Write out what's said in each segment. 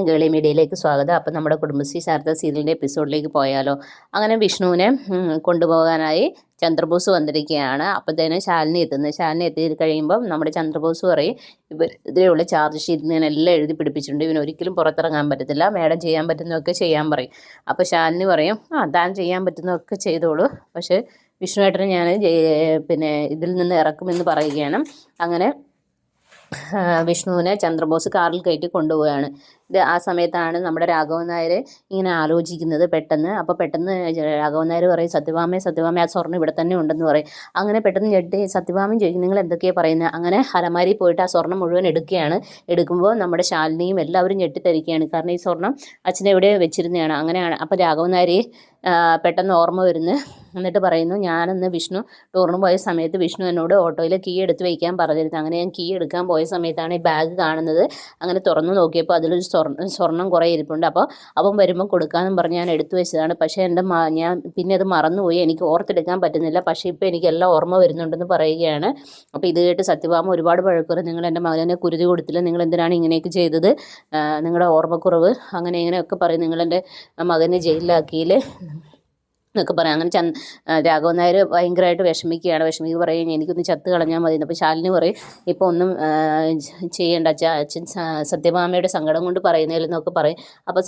ഗേളി മീഡിയയിലേക്ക് സ്വാഗതം. അപ്പം നമ്മുടെ കുടുംബശ്രീ ശാരദ സീരിയലിൻ്റെ എപ്പിസോഡിലേക്ക് പോയാലോ. അങ്ങനെ വിഷ്ണുവിനെ കൊണ്ടുപോകാനായി ചന്ദ്രബോസ് വന്നിരിക്കുകയാണ്. അപ്പോഴത്തേനും ശാലിനി എത്തുന്നത്. ശാലിനി എത്തി കഴിയുമ്പം നമ്മുടെ ചന്ദ്രബോസ് പറയും, ഇതിലുള്ള ചാർജ് ഷീറ്റ് ഞാൻ എല്ലാം എഴുതി പിടിപ്പിച്ചിട്ടുണ്ട്, ഇവന് ഒരിക്കലും പുറത്തിറങ്ങാൻ പറ്റത്തില്ല, മാഡം ചെയ്യാൻ പറ്റുന്നതൊക്കെ ചെയ്യാൻ പറയും. അപ്പോൾ ശാലിനി പറയും, താൻ ചെയ്യാൻ പറ്റുന്നതൊക്കെ ചെയ്തോളൂ, പക്ഷേ വിഷ്ണുവേട്ടനെ ഞാൻ ഇതിൽ നിന്ന് ഇറക്കുമെന്ന് പറയുകയാണ്. അങ്ങനെ വിഷ്ണുവിനെ ചന്ദ്രബോസ് കാറിൽ കയറ്റി കൊണ്ടുപോവുകയാണ്. ആ സമയത്താണ് നമ്മുടെ രാഘവൻ നായർ ഇങ്ങനെ ആലോചിക്കുന്നത് പെട്ടെന്ന്. അപ്പോൾ പെട്ടെന്ന് രാഘവൻ നായർ പറയും, സത്യഭാമ ആ സ്വർണ്ണം ഇവിടെ തന്നെ ഉണ്ടെന്ന് പറയും. അങ്ങനെ പെട്ടെന്ന് ഞെട്ടി സത്യഭാമയും ചോദിക്കും, നിങ്ങൾ എന്തൊക്കെയാണ് പറയുന്നത്? അങ്ങനെ അലമാരി പോയിട്ട് ആ സ്വർണ്ണം മുഴുവൻ എടുക്കുകയാണ്. എടുക്കുമ്പോൾ നമ്മുടെ ശാലിനിയും എല്ലാവരും ഞെട്ടിത്തരിക്കുകയാണ്. കാരണം ഈ സ്വർണ്ണം അച്ഛനെ എവിടെ വെച്ചിരുന്നതാണ്. അങ്ങനെയാണ്. അപ്പോൾ രാഘവൻ നായർ പെട്ടെന്ന് ഓർമ്മ വരുന്നു. എന്നിട്ട് പറയുന്നു, ഞാനെന്ന് വിഷ്ണു ടൂറിന് പോയ സമയത്ത് വിഷ്ണു എന്നോട് ഓട്ടോയിൽ കീ എടുത്ത് വയ്ക്കാൻ പറഞ്ഞിരുന്നു. അങ്ങനെ ഞാൻ കീ എടുക്കാൻ പോയ സമയത്താണ് ഈ ബാഗ് കാണുന്നത്. അങ്ങനെ തുറന്നു നോക്കിയപ്പോൾ അതിലൊരു സ്വർണ്ണം കുറേ ഇരിപ്പുണ്ട്. അപ്പോൾ അവൻ വരുമ്പോൾ കൊടുക്കാമെന്നും പറഞ്ഞ് ഞാൻ എടുത്തു വെച്ചതാണ്. പക്ഷേ ഞാൻ പിന്നെ അത് മറന്നുപോയി, എനിക്ക് ഓർത്തെടുക്കാൻ പറ്റുന്നില്ല. പക്ഷേ ഇപ്പോൾ എനിക്കെല്ലാം ഓർമ്മ വരുന്നുണ്ടെന്ന് പറയുകയാണ്. അപ്പോൾ ഇത് കേട്ട് സത്യഭാമ ഒരുപാട് വഴക്കുറ, നിങ്ങൾ എൻ്റെ മകനെ കുരുതി കൊടുത്തില്ല, നിങ്ങൾ എന്തിനാണ് ഇങ്ങനെയൊക്കെ ചെയ്തത്, നിങ്ങളുടെ ഓർമ്മക്കുറവ് അങ്ങനെ ഇങ്ങനെയൊക്കെ പറയും, നിങ്ങളെൻ്റെ മകനെ ജയിലിലാക്കിയില്ലേ എന്നൊക്കെ പറയാം. അങ്ങനെ രാഘവൻ നായർ ഭയങ്കരമായിട്ട് വിഷമിക്കുക പറയും, എനിക്കൊന്ന് ചത്ത് കളഞ്ഞാൽ മതി. അപ്പോൾ ശാലിനി പറയും, ഇപ്പോൾ ഒന്നും ചെയ്യേണ്ട അച്ഛൻ സത്യഭാമയുടെ സങ്കടം കൊണ്ട് പറയുന്നതിലെന്നൊക്കെ പറയും. അപ്പോൾ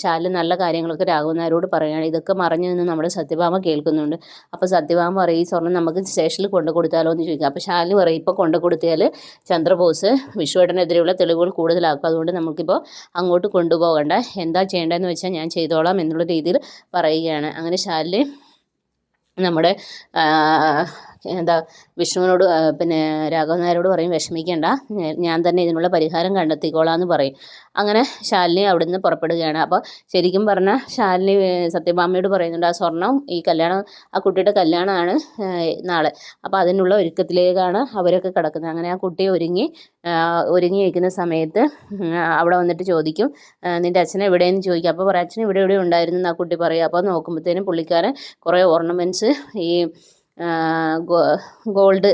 ശാലിനി നല്ല കാര്യങ്ങളൊക്കെ രാഘവൻ നായരോട് പറയുകയാണ്. ഇതൊക്കെ മറഞ്ഞു നിന്ന് നമ്മുടെ സത്യഭാമ കേൾക്കുന്നുണ്ട്. അപ്പോൾ സത്യഭാമ പറയും, ഈ സ്വർണ്ണം നമുക്ക് സ്റ്റേഷനിൽ കൊണ്ടു കൊടുത്താലോ എന്ന് ചോദിക്കുക. അപ്പോൾ ശാലിനി പറയും, ഇപ്പോൾ കൊണ്ടു കൊടുത്താൽ ചന്ദ്രബോസ് വിശ്വേട്ടനെതിരെയുള്ള തെളിവുകൾ കൂടുതലാക്കും, അതുകൊണ്ട് നമുക്കിപ്പോൾ അങ്ങോട്ട് കൊണ്ടുപോകണ്ട, എന്താ ചെയ്യേണ്ടതെന്ന് വെച്ചാൽ ഞാൻ ചെയ്തോളാം എന്നുള്ള രീതിയിൽ പറയുകയാണ്. അങ്ങനെ നമ്മുടെ വിഷ്ണുവിനോട് രാഘവൻ നായരോട് പറയും, വിഷമിക്കേണ്ട, ഞാൻ തന്നെ ഇതിനുള്ള പരിഹാരം കണ്ടെത്തിക്കോളാം എന്ന് പറയും. അങ്ങനെ ശാലിനി അവിടെ നിന്ന് പുറപ്പെടുകയാണ്. അപ്പോൾ ശരിക്കും പറഞ്ഞാൽ ശാലിനി സത്യഭാമയോട് പറയുന്നുണ്ട്, ആ സ്വർണം ഈ കല്യാണം, ആ കുട്ടിയുടെ കല്യാണമാണ് നാളെ, അപ്പോൾ അതിനുള്ള ഒരുക്കത്തിലേക്കാണ് അവരൊക്കെ കിടക്കുന്നത്. അങ്ങനെ ആ കുട്ടി ഒരുങ്ങി വയ്ക്കുന്ന സമയത്ത് അവിടെ വന്നിട്ട് ചോദിക്കും, നിൻ്റെ അച്ഛനെ എവിടെയെന്ന് ചോദിക്കും. അപ്പോൾ പറയും, അച്ഛൻ ഇവിടെ ഉണ്ടായിരുന്നു ആ കുട്ടി പറയും. അപ്പോൾ നോക്കുമ്പോഴത്തേനും പുള്ളിക്കാരൻ കുറേ ഓർണമെൻറ്റ്സ്, ഈ ഗോൾഡ്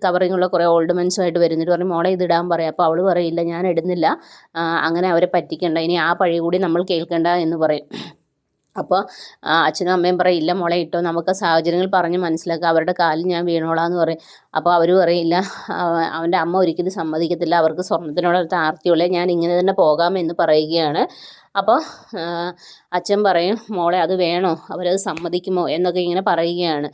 കവറിങ്ങുള്ള കുറേ ഓർണമെൻറ്റ്സുമായിട്ട് വരുന്നിട്ട് പറയും, മോളെ ഇതിടാൻ പറയും. അപ്പോൾ അവൾ പറയില്ല, ഞാൻ ഇടുന്നില്ല, അങ്ങനെ അവരെ പറ്റിക്കണ്ട, ഇനി ആ പഴി കൂടി നമ്മൾ കേൾക്കണ്ട എന്ന് പറയും. അപ്പോൾ അച്ഛനും അമ്മയും പറയില്ല മോളെ ഇട്ടോ, നമുക്ക് സാഹചര്യങ്ങൾ പറഞ്ഞ് മനസ്സിലാക്കുക, അവരുടെ കാലിൽ ഞാൻ വീണോളാന്ന് പറയും. അപ്പോൾ അവർ പറയില്ല, അവൻ്റെ അമ്മ ഒരിക്കലും സമ്മതിക്കത്തില്ല, അവർക്ക് സ്വർണ്ണത്തിനോട് ആർത്തിയുള്ളേ, ഞാൻ ഇങ്ങനെ തന്നെ പോകാമെന്ന് പറയുകയാണ്. അപ്പോൾ അച്ഛൻ പറയും, മോളെ അത് വേണോ, അവരത് സമ്മതിക്കുമോ എന്നൊക്കെ ഇങ്ങനെ പറയുകയാണ്.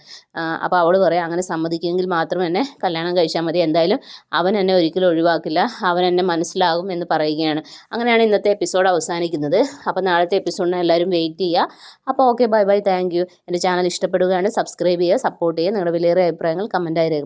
അപ്പോൾ അവൾ പറയും, അങ്ങനെ സമ്മതിക്കുമെങ്കിൽ മാത്രം എന്നെ കല്യാണം കഴിച്ചാൽ മതി, എന്തായാലും അവൻ എന്നെ ഒരിക്കലും ഒഴിവാക്കില്ല, അവൻ എന്നെ മനസ്സിലാകും എന്ന് പറയുകയാണ്. അങ്ങനെയാണ് ഇന്നത്തെ എപ്പിസോഡ് അവസാനിക്കുന്നത്. അപ്പോൾ നാളത്തെ എപ്പിസോഡിന് എല്ലാവരും വെയിറ്റ് ചെയ്യുക. അപ്പോൾ okay, bye bye, thank you. എൻ്റെ ചാനൽ ഇഷ്ടപ്പെടുകയാണ് സബ്സ്ക്രൈബ് ചെയ്യുക, സപ്പോർട്ട് ചെയ്യുക, നിങ്ങളുടെ വിലയേറിയ അഭിപ്രായങ്ങൾ കമൻറ്റായി രേഖ